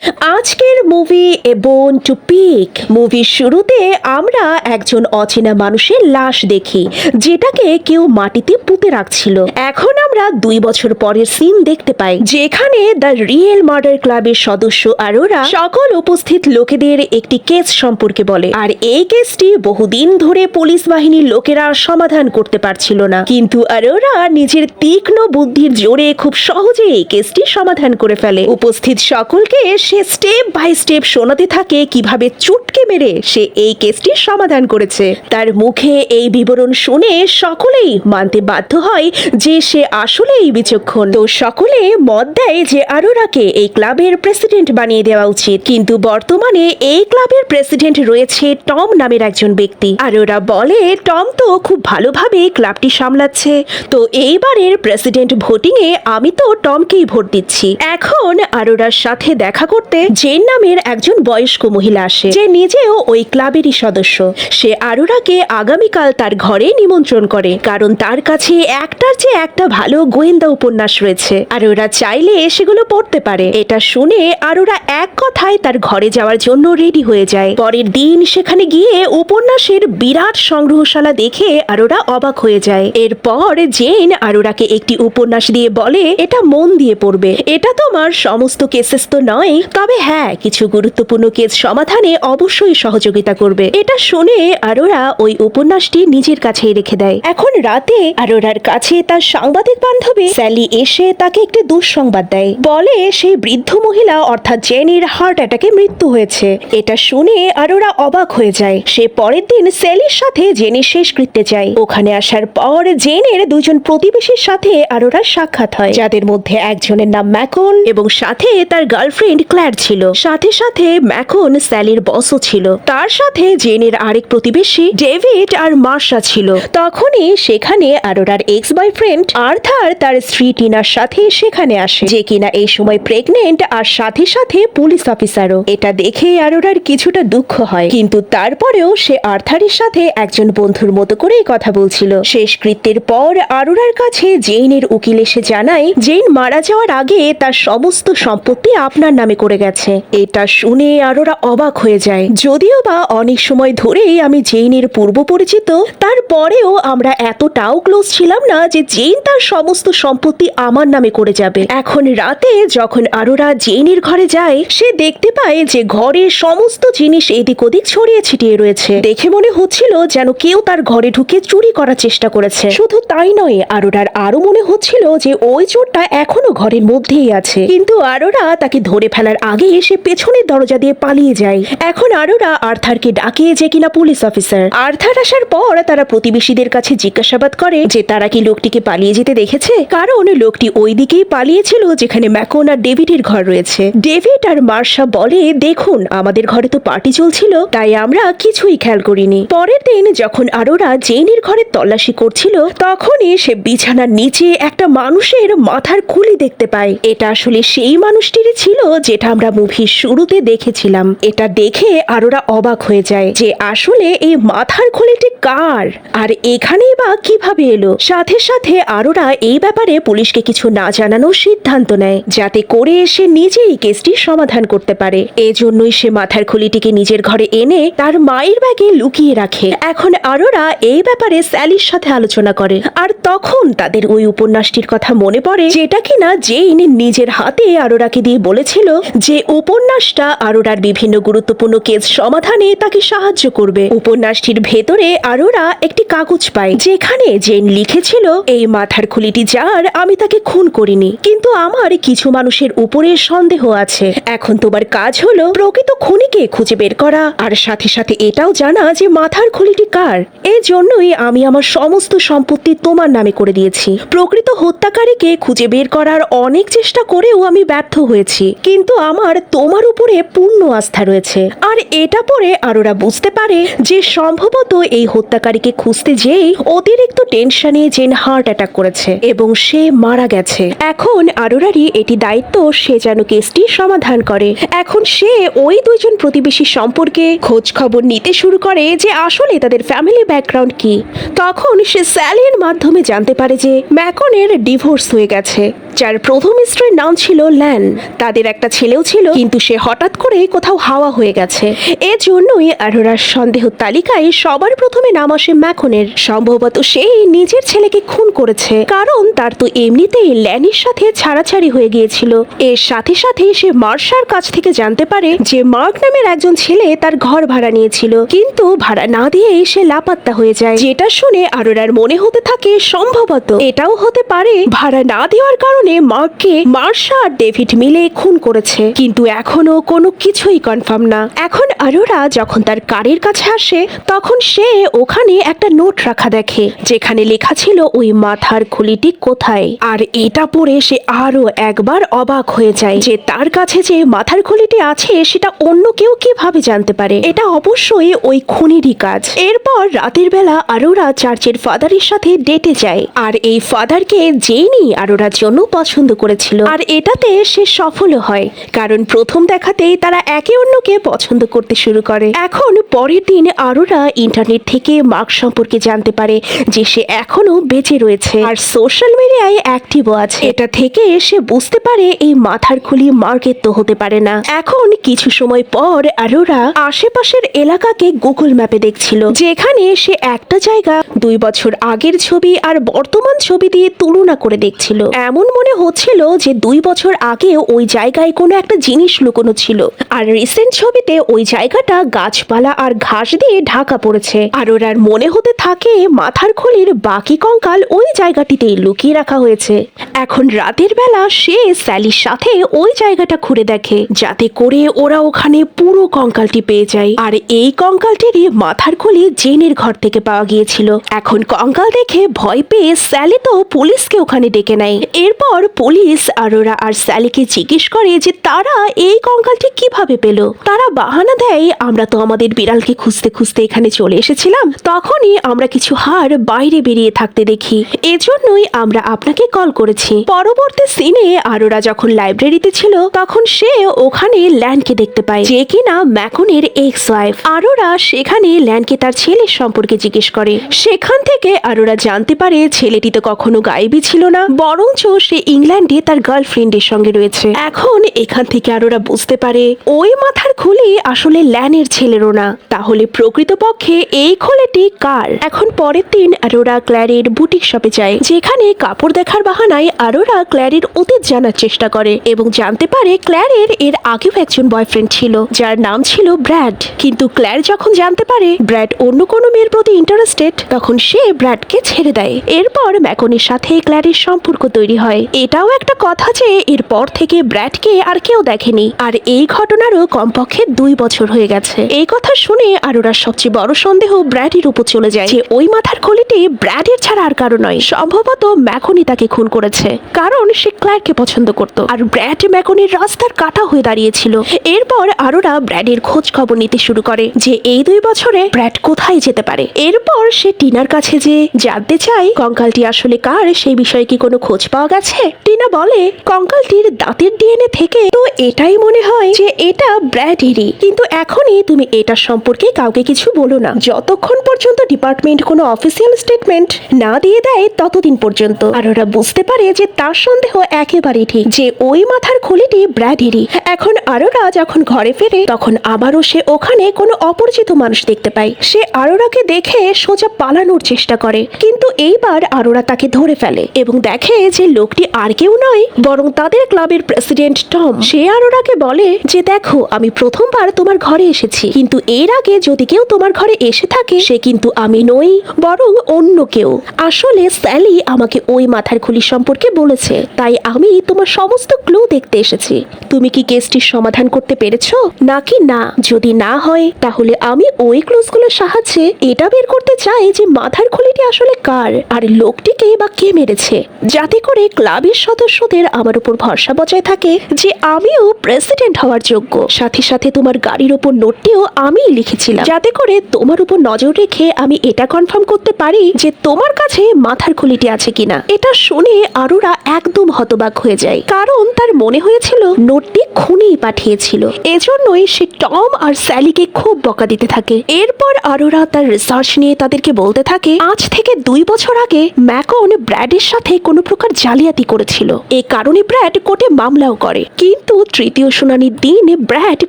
আজকের মুভি এ বোন to pick মুভির শুরুতে আমরা একজন অচেনা মানুষের লাশ দেখি, যেটাকে কেউ মাটিতে পুঁতে রাখছিল। এখন আমরা 2 বছর পরের সিন দেখতে পাই, যেখানে দ্য রিয়েল মার্ডার ক্লাবের সদস্য আরোরা সকল উপস্থিত লোকেদের একটি কেস সম্পর্কে বলে। আর এই কেসটি বহুদিন ধরে পুলিশ বাহিনীর লোকেরা সমাধান করতে পারছিল না, কিন্তু আরোরা নিজের তীক্ষ্ণ বুদ্ধির জোরে খুব সহজে এই কেসটি সমাধান করে ফেলে। উপস্থিত সকলকে সে স্টেপ বাই স্টেপ শোনাতে থাকে কিভাবে চুটকে মেরে সে এই কেসটির সমাধান করেছে। তার মুখে এই বিবরণ শুনে সকলেই মানতে বাধ্য হয় যে সে আসলেই বিচক্ষণ। তো সকলে মত দেয় যে আরোরাকে এই ক্লাবের প্রেসিডেন্ট বানিয়ে দেওয়া উচিত, কিন্তু বর্তমানে এই ক্লাবের প্রেসিডেন্ট রয়েছে টম নামের একজন ব্যক্তি। আরোরা বলে টম তো খুব ভালোভাবে ক্লাবটি সামলাচ্ছে, তো এইবারের প্রেসিডেন্ট ভোটিং এ আমি তো টমকেই ভোট দিচ্ছি। এখন আরোরার সাথে দেখা করতে জেন নামের একজন বয়স্ক মহিলা আসে, যে নিজেও ওই ক্লাবেরই সদস্য। সে আরোরাকে আগামীকাল তার ঘরে নিমন্ত্রণ করে, কারণ তার কাছে একটার চেয়ে একটা ভালো গোয়েন্দা উপন্যাস রয়েছে। আরোরা চাইলে সেগুলো পড়তে পারে। এটা শুনে আরোরা এক কথায় তার ঘরে যাওয়ার জন্য রেডি হয়ে যায়। পরের দিন সেখানে গিয়ে উপন্যাসের বিরাট সংগ্রহশালা দেখে আরোরা অবাক হয়ে যায়। এরপর জেন আরোরাকে একটি উপন্যাস দিয়ে বলে, এটা মন দিয়ে পড়বে। এটা তোমার সমস্ত কেসেস তো নয়, তবে হ্যাঁ, কিছু গুরুত্বপূর্ণ কেস সমাধানে অবশ্যই সহযোগিতা করবে। এটা শুনে আরোরা ওই উপন্যাসটি নিজের কাছেই রেখে দেয়। এখন রাতে আরোরার কাছে তার সাংবাদিক বান্ধবী স্যালি এসে তাকে একটি দুঃসংবাদ দেয়। বলে সেই বৃদ্ধ মহিলা অর্থাৎ জেনের হার্ট অ্যাটাকে মৃত্যু হয়েছে। এটা শুনে আরোরা অবাক হয়ে যায়। সে পরের দিন স্যালির সাথে জেনের শেষকৃত্যে যায়। ওখানে আসার পর জেনের দুজন প্রতিবেশীর সাথে আরোরার সাক্ষাৎ হয়, যাদের মধ্যে একজনের নাম ম্যাকন এবং সাথে তার গার্লফ্রেন্ড ক্ল্যার ছিল। সাথে সাথে ম্যাকন স্যালির বসও ছিল। তার সাথে জেনের আরেক প্রতিবেশী ডেভিড আর মার্শা ছিল। তখনই সেখানে আরোরার এক্স বয়ফ্রেন্ড আর্থার তার স্ত্রী টিনার সাথে সেখানে আসে, যে কিনা এই সময় প্রেগনেন্ট আর সাথে সাথে পুলিশ অফিসারও। এটা দেখে আরোরার কিছুটা দুঃখ হয়, কিন্তু তারপরেও সে আর্থারের সাথে একজন বন্ধুর মতো করেই কথা বলছিল। শেষকৃত্যের পর আরোরার কাছে জেইনের উকিল এসে জানায় জেইন মারা যাওয়ার আগে তার সমস্ত সম্পত্তি আপনার নামে করে গেছে। এটা শুনে আরোরা অবাক হয়ে যায়। যদিও বা অনেক সময় ধরেই আমি জেইনের পূর্ব পরিচিত, তারপরেও আমরা এতটাও ক্লোজ ছিলাম না যে জেইন তার সমস্ত সম্পত্তি আমার নামে করে যাবে। এখন রাতে যখন আরোরা জেইনের ঘরে যায়, সে দেখতে পায় যে ঘরের সমস্ত জিনিস এদিক ওদিক ছড়িয়ে ছিটিয়ে রয়েছে। দেখে মনে হচ্ছিল যেন কেউ তার ঘরে ঢুকে চুরি করার চেষ্টা করেছে। শুধু তাই নয়, আরোরার আরো মনে হচ্ছিল যে ওই চোরটা এখনো ঘরের মধ্যেই আছে, কিন্তু আরোরা তাকে ধরে ফেলার আগে সে পেছনের দরজা দিয়ে পালিয়ে যায়। এখন আরোরা আর্থারকে ডাকে, যে কিনা পুলিশ অফিসার। আর্থার আসার পর তারা প্রতিবেশীদের কাছে জিজ্ঞাসাবাদ করে যে তারা কি লোকটিকে পালিয়ে যেতে দেখেছে, কারণ লোকটি ওই দিকেই পালিয়েছিল যেখানে ম্যাকন আর ডেভিডের ঘর রয়েছে। ডেভিড আর মার্শা বলে, দেখুন আমাদের ঘরে তো পার্টি চলছিল, তাই আমরা কিছুই খেয়াল করিনি। পরের দিন যখন আরোরা জেইনের ঘরে তল্লাশি করছিল, তখনই সে বিছানার নিচে একটা মানুষের মাথার খুলি দেখতে পায়। এটা আসলে সেই মানুষটিরই ছিল যেটা আমরা মুভির শুরুতে দেখেছিলাম। এটা দেখে আরোরা অবাক হয়ে যায় যে আসলে এই মাথার খুলিটি কার, আর এখানেই বা কিভাবে এলো। সাথে সাথে আরোরা এই ব্যাপারে পুলিশকে কিছু না জানানোর সিদ্ধান্ত নেয়, যাতে করে সে নিজেই কেসটি সমাধান করতে পারে। এজন্যই সে মাথার খুলিটিকে নিজের ঘরে এনে তার মায়ের ব্যাগে লুকিয়ে রাখে। এখন আরোরা এই ব্যাপারে স্যালির সাথে আলোচনা করে, আর তখন তাদের ওই উপন্যাসটির কথা মনে পড়ে, যেটা কিনা জেইন নিজের হাতে আরোরাকে দিয়ে বলেছিল যে উপন্যাসটা আরোরার বিভিন্ন গুরুত্বপূর্ণ কেস সমাধানে তাকে সাহায্য করবে। উপন্যাসটির ভেতরে আরোরা একটি কাগজ পায়, যেখানে জেইন লিখেছিল, এই মাথার খুলিটি যার, আমি তাকে খুন করিনি, কিন্তু আমার কিছু মানুষের উপরে সন্দেহ আছে। এখন তোমার কাজ হলো প্রকৃত খুনিকে খুঁজে বের করা, আর সাথে সাথে এটাও জানা যে মাথার খুলিটি কার। এই জন্যই আমি আমার সমস্ত সম্পত্তি তোমার নামে করে দিয়েছি। প্রকৃত হত্যাকারীকে খুঁজে বের করার অনেক চেষ্টা করেও আমি ব্যর্থ হয়েছি, কিন্তু আমার তোমার উপরে পূর্ণ আস্থা রয়েছে। আর এটা পরে আরোরা বুঝতে পারে যে সম্ভবত এই হত্যাকারীকে খুঁজতে যেই অতিরিক্ত টেনশনে জেন হার্ট অ্যাটাক করেছে এবং সে মারা গেছে। এখন আরোরারই এটি দায়িত্ব সে যেন কেসটি সমাধান করে। এখন সে ওই দুইজন প্রতিবেশী সম্পর্কে খোঁজ খবর নিতে শুরু করে যে আসলে তাদের ফ্যামিলি ব্যাকগ্রাউন্ড কি। তখন সে স্যালির মাধ্যমে জানতে পারে যে ম্যাকনের ডিভোর্স হয়ে গেছে, যার প্রথম স্ত্রীর নাম ছিল ল্যান। তাদের একটা ছেলে জেলেও ছিল, কিন্তু সে হঠাৎ করে কোথাও হাওয়া হয়ে গেছে। এজন্যই অরোরার সন্দেহ তালিকায় সবার প্রথমে নাম আসে ম্যাকনের। সম্ভবত সে নিজের ছেলেকে খুন করেছে, কারণ তার তো এমনিতেই ল্যানির সাথে ছাড়াছাড়ি হয়ে গিয়েছিল। এর সাথে সাথে সে মার্শার কাছ থেকে জানতে পারে যে মার্ক নামের একজন ছেলে তার ঘর ভাড়া নিয়েছিল, কিন্তু ভাড়া না দিয়ে সে লাপাত্তা হয়ে যায়। যেটা শুনে অরোরার মনে হতে থাকে সম্ভবত এটাও হতে পারে ভাড়া না দেওয়ার কারণে মার্ককে মার্শা আর ডেভিড মিলে খুন করেছে, কিন্তু এখনো কোনো কিছুই কনফার্ম না। এখন অরোরা যখন তার কারের কাছে আসে তখন সে ওখানে একটা নোট রাখা দেখে, যেখানে লেখা ছিল ওই মাথার খুলিটি কোথায়। আর এটা পড়ে সে আরো একবার অবাক হয়ে যায় যে তার কাছে যে মাথার খুলিটি আছে সেটা অন্য কেউ কিভাবে জানতে পারে। এটা অবশ্যই ওই খুনিরই কাজ। এরপর রাতের বেলা অরোরা চার্চের ফাদারের সাথে ডেটে যায়, আর এই ফাদারকে জেনি অরোরার জন্য পছন্দ করেছিল, আর এটাতে সে সফল হয়, কারণ প্রথম দেখাতেই তারা একে অন্যকে পছন্দ করতে শুরু করে। এখন পরের দিন অরোরা ইন্টারনেট থেকে মার্ক সম্পর্কে জানতে পারে যে সে এখনো বেঁচে রয়েছে আর সোশ্যাল মিডিয়ায় অ্যাক্টিভও আছে। এটা থেকে সে বুঝতে পারে এই মাথার খুলি মার্কের তো হতে পারে না। এখন কিছু সময় পর অরোরা আশেপাশের এলাকাকে গুগল ম্যাপে দেখছিল, যেখানে সে একটা জায়গা 2 বছর আগের ছবি আর বর্তমান ছবি দিয়ে তুলনা করে দেখছিল। এমন মনে হচ্ছিল যে 2 বছর আগে ওই জায়গায় কোনো একটা জিনিস লুকোনো ছিল, আর রিসেন্ট ছবিতে ওই জায়গাটা গাছপালা আর ঘাস দিয়ে ঢাকা পড়েছে। অরোরার মনে হতে থাকে মাথার খুলির বাকি কঙ্কাল ওই জায়গাটিতেই লুকিয়ে রাখা হয়েছে। এখন রাতের বেলা সে স্যালির সাথে ওই জায়গাটা ঘুরে দেখে, যাতে করে ওরা ওখানে পুরো কঙ্কালটি পেয়ে যায়। আর এই কঙ্কালটিরই মাথার খুলি জেনের ঘর থেকে পাওয়া গিয়েছিল। এখন কঙ্কাল দেখে ভয় পেয়ে স্যালি তো পুলিশকে ওখানে ডেকে নেয়। এরপর পুলিশ অরোরা আর স্যালিকে জিজ্ঞেস করে যে তারা এই কঙ্কালটি কিভাবে পেল। তারা বাহানা দেয়, আমরা তো আমাদের বিড়ালকে খুঁজতে খুঁজতে এখানে চলে এসেছিলাম, তখনই আমরা কিছু হাড় বাইরে বেরিয়ে থাকতে দেখি, এজন্যই আমরা আপনাকে কল করেছি। পরবর্তী সিনে অরোরা যখন লাইব্রেরিতে ছিল তখন সে ওখানে ল্যানকে দেখতে পায়, যে কিনা ম্যাকনের এক্স ওয়াইফ। অরোরা সেখানে ল্যানকে তার ছেলের সম্পর্কে জিজ্ঞেস করে। সেখান থেকে অরোরা জানতে পারে ছেলেটি তো কখনো গায়েবী ছিল না, বরঞ্চ সে ইংল্যান্ডে তার গার্লফ্রেন্ডের সঙ্গে রয়েছে। এখন এখান থেকে অরোরা বুঝতে পারে ওই মাথার খুলি আসলে ল্যানের ছেলেরও না, তাহলে প্রকৃতপক্ষে এই খুলিটি কার। এখন পরের দিন অরোরা ক্ল্যারের বুটিক শপে যায়, যেখানে কাপড় দেখার বাহানায় অরোরা ক্ল্যারের অতীত জানার চেষ্টা করে এবং জানতে পারে ক্ল্যারের এর আগেও একজন বয়ফ্রেন্ড ছিল যার নাম ছিল ব্র্যাড। কিন্তু ক্ল্যার যখন জানতে পারে ব্র্যাড অন্য কোনো মেয়ের প্রতি ইন্টারেস্টেড, তখন সে ব্র্যাডকে ছেড়ে দেয়। এরপর ম্যাকনের সাথে ক্ল্যারের সম্পর্ক তৈরি হয়। এটাও একটা কথা যে এরপর থেকে ব্র্যাডকে আর কেউ দেখেনি, আর এই ঘটনারও কমপক্ষে 2 বছর হয়ে গেছে। এই কথা শুনে অরোরার সবচেয়ে বড় সন্দেহ ব্র্যাডের উপর চলে যায়, যে ওই মাথার খুলিটি ব্র্যাডের ছাড়া আর কারো নয়। সম্ভবত ম্যাকনই তাকে খুন করেছে, কারণ সে ক্ল্যারকে পছন্দ করত, আর ব্র্যাড ম্যাকনের রাস্তার কাটা হয়ে দাঁড়িয়েছিল। এরপর অরোরা ব্র্যাডের খোঁজ খবর নিতে শুরু করে যে এই 2 বছরে ব্র্যাড কোথায় যেতে পারে। এরপর সে টিনার কাছে যে জানতে চায় কঙ্কালটি আসলে কার, সেই বিষয়ে কি কোনো খোঁজ পাওয়া গেছে। টিনা বলে কঙ্কালটির দাঁতের ডিএনএ থেকে তো এটাই মনে হয় যে এটা ব্র্যাডেরই, কিন্তু এখনই তুমি এটা সম্পর্কে কাউকে কিছু বলো না, যতক্ষণ পর্যন্ত ডিপার্টমেন্ট কোনো অফিসিয়াল স্টেটমেন্ট না দিয়ে দেয় ততদিন পর্যন্ত। আর ওরা বুঝতে পারে যে তার সন্দেহ একেবারেই ঠিক, যে ওই মাথার খুলিটি ব্র্যাডেরই। এখন অরোরা যখন ঘরে ফেরে তখন আবারও সে ওখানে কোনো অপরিচিত মানুষ দেখতে পায়। সে অরোরাকে দেখে সোজা পালানোর চেষ্টা করে, কিন্তু এইবার অরোরা তাকে ধরে ফেলে এবং দেখে যে লোকটি আর কেউ নয় বরং তাদের ক্লাবের প্রেসিডেন্ট টম। সে অরোরাকে বলে যে দেখো, আমি প্রথমবার তোমার ঘরে এসেছি, কিন্তু এর আগে যদি কেউ তোমার ঘরে এসে থাকে সে কিন্তু আমি নই, বরং অন্য কেউ। আসলে স্যালি আমাকে ওই মাথার খুলি সম্পর্কে বলেছে, তাই আমি তোমার সমস্ত ক্লু দেখতে এসেছি। তুমি কি কেসটির সমাধান করতে পেরেছো নাকি না? যদি না হয় তাহলে আমি ওই ক্লুজগুলোর সাহায্যে এটা বের করতে চাই যে মাথার খুলিটি আসলে কার আর লোকটিকে বা কে মেরেছে, যাতে করে ক্লাবের সদস্যদের আমার উপর ভরসা বজায় থাকে যে আমিও প্রেসিডেন্ট হওয়ার যোগ্য। সাথে সাথে তোমার গাড়ির উপর নোটটিও আমি লিখেছিলাম, যাতে করে তোমার উপর নজর রেখে আমি এটা কনফার্ম করতে পারি যে তোমার কাছে মাথার খুলিটি আছে কিনা। এটা শুনে অরোরা একদম হতবাক হয়ে যায়, কারণ তার মনে হয়েছিল নোটটি খুনিই পাঠিয়েছিল। এজন্যই সে টম আর স্যালিকে খুব বকা দিতে থাকে। এরপর অরোরা তার রিসার্চ নিয়ে তাদেরকে বলতে থাকে আজ থেকে 2 বছর আগে ম্যাকন ব্র্যাডের সাথে কোনো প্রকার জালিয়াতি করেছিল। এই কারণে ব্র্যাড কোর্টে মামলাও করে, কিন্তু কিন্তু তৃতীয় শুনানির দিন ব্র্যাড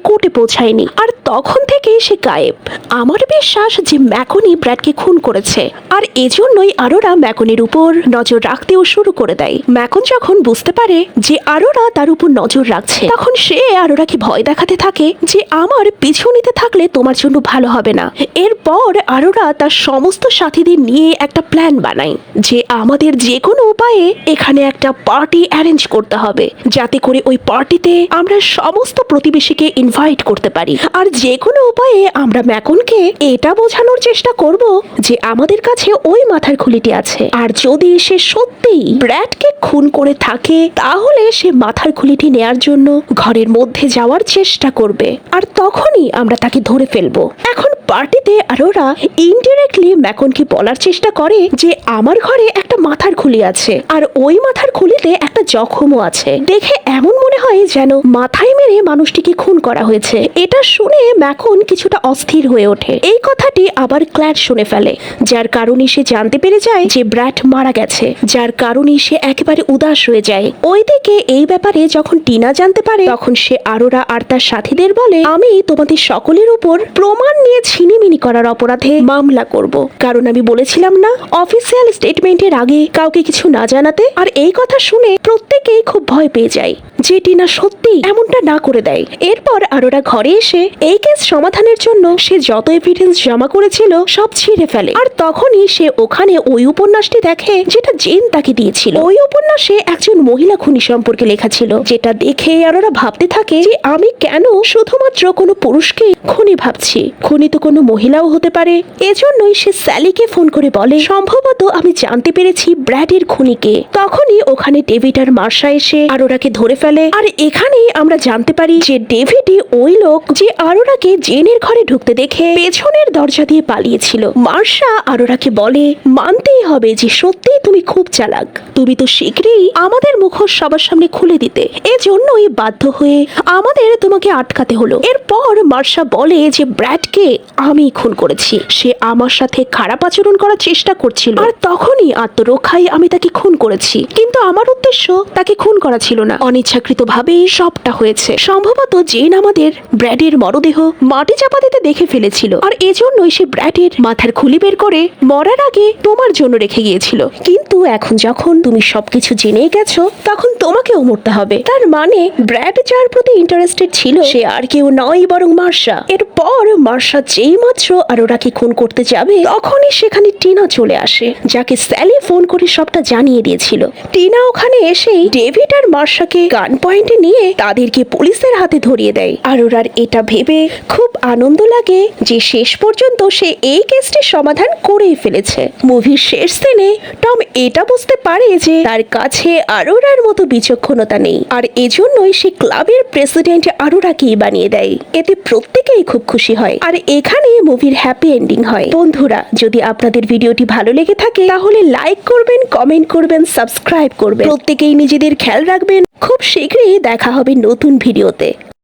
কোর্টে পৌঁছায়নি, আর তখন থেকে সে গায়েব। আমার বিশ্বাস যে ম্যাকনি ব্র্যাডকে খুন করেছে, আর এজন্যই আরোরা ম্যাকনির উপর নজর রাখতেও শুরু করে দেয়। ম্যাকন যখন বুঝতে পারে যে আরোরা তার উপর নজর রাখছে, তখন সে আরোরাকে ভয় দেখাতে থাকে যে আমার পিছু নিতে থাকলে তোমার জন্য ভালো হবে না। এরপর আরোরা তার সমস্ত সাথীদের নিয়ে একটা প্ল্যান বানায় যে আমাদের যে কোনো উপায়ে এখানে একটা পার্টি অ্যারেঞ্জ করতে হবে, যাতে করে ওই পার্টিতে আমরা সমস্ত প্রতিবেশীকে ইনভাইট করতে পারি। আর যে কোনো উপায়ে আমরা ম্যাকনকে এটা বোঝানোর চেষ্টা করব যে আমাদের কাছে ওই মাথার খুলিটি আছে, আর যদি সে সত্যিই ব্র্যাডকে খুন করে থাকে তাহলে সে মাথার খুলিটি নেয়ার জন্য ঘরের মধ্যে যাওয়ার চেষ্টা করবে, আর তখনই আমরা তাকে ধরে ফেলবো। এখন পার্টিতে আরোরা ইনডিরেক্টলি ম্যাকনকে বলার চেষ্টা করে যে আমার ঘরে একটা মাথার খুলি আছে, আর ওই মাথার খুলিতে একটা জখমও আছে। দেখে এমন মনে হয় যেন মাথায় মেরে মানুষটিকে খুন করা হয়েছে। এটা শুনে ম্যাকন কিছুটা অস্থির হয়ে ওঠে। এই কথাটি আবার ক্ল্যাড শুনে ফেলে, যার কারণে সে জানতে পেরে যায় যে ব্র্যাড মারা গেছে, যার কারণে সে একেবারে উদাস হয়ে যায়। ওইদিকে এই ব্যাপারে যখন টিনা জানতে পারে, তখন সে আরোরা আর তার সাথীদের বলে, আমি তোমাদের সকলের উপর প্রমাণ নিয়ে ছিনিমিনি করার অপরাধে মামলা করব, কারণ আমি বলেছিলাম না অফিসিয়াল স্টেটমেন্টের আগে কাউকে কিছু না জানাতে। আর এই কথা শুনে প্রত্যেকেই খুব ভয় পেয়ে যায় যে টিনা সত্যি এমনটা না করে দেয়। এরপর আরোরা ঘরে এসে এই কেস সমাধানের জন্য সে যত এভিডেন্স জমা করেছিল সব ছিঁড়ে ফেলে, আর তখনই সে ওখানে ওই উপন্যাসটি দেখে যেটা জেন তাকে দিয়েছিল। ওই উপন্যাসে একজন মহিলা খুনি সম্পর্কে লেখা ছিল, যেটা দেখে আরোরা ভাবতে থাকে যে আমি কেন শুধুমাত্র কোনো পুরুষকে খুনি ভাবছি, খুনি তো কোনো মহিলাও হতে পারে। এজন্যই সে স্যালিকে ফোন করে বলে, সম্ভবত আমি জানতে পেরেছি ব্র্যাডের খুনিকে। তখনই ওখানে ডেভিড আর মার্শা এসে আরোরাকে ধরে ফেলে, আর এখানেই আমরা জানতে পারি যে ডেভিডই ওই লোক যে আরোরাকে জেনের ঘরে ঢুকতে দেখে পেছনের দরজা দিয়ে পালিয়েছিল। মার্শা আরোরাকে বলে, মানতেই হবে যে সত্যি তুমি খুব চালাক, তুমি তো শীঘ্রই আমাদের মুখোশ সবার সামনে খুলে দিতে, এজন্যই বাধ্য হয়ে আমাদের তোমাকে আটকাতে হলো। এরপর মার্শা বলে যে ব্র্যাডকে আমি খুন করেছি, সে আমার সাথে খারাপ আচরণ করার চেষ্টা করছিল, আর তখনই আত্মরক্ষায় আমি তাকে খুন করেছি, কিন্তু আমার উদ্দেশ্য তাকে খুন করা ছিল না, অনিচ্ছাকৃতভাবে সবটা হয়েছে। সম্ভবত জেন আমাদের ব্র্যাডের মরদেহ মাটি চাপা দিতে দেখে ফেলেছিল, আর এজন্যই সে ব্র্যাডের মাথার খুলি বের করে মরার আগে তোমার জন্য রেখে গিয়েছিল। কিন্তু এখন যখন তুমি সবকিছু জেনে গেছো, তখন তোমাকেও মরতে হবে। তার মানে ব্র্যাড যার প্রতি ইন্টারেস্টেড ছিল সে আর কেউ নয় বরং মার্শা। এরপর মার্শা যেই মাত্র আরোরাকে খুন করতে যাবে, তখনই সেখানে টিনা চলে আসে, যাকে স্যালি ফোন করে সবটা জানিয়ে দিয়েছিল। টিনা ওখানে এসেই ডেভিড আর মার্শাকে গান পয়েন্টে নিয়ে তাদেরকে পুলিশের হাতে ধরিয়ে দেয়। আরোরার এটা ভেবে খুব আনন্দ লাগে যে শেষ পর্যন্ত সে এই কেসটির সমাধান করেই ফেলেছে। মুভির শেষ সিনে টম এটা বুঝতে পারে যে তার কাছে আরোরার মতো বিচক্ষণতা নেই, আর এজন্যই সে ক্লাবের প্রেসিডেন্ট আরোরাকেই বানিয়ে দেয়। এতে প্রত্যেকেই খুব খুশি হয়, আর এখানে মুভির হ্যাপি এন্ডিং হয়। বন্ধুরা, যদি আপনাদের ভিডিওটি ভালো লেগে থাকে তাহলে লাইক করবেন, কমেন্ট করবেন, সাবস্ক্রাইব করবেন। প্রত্যেকেই নিজেদের খেয়াল রাখবেন। খুব শীঘ্রই দেখা হবে নতুন ভিডিওতে।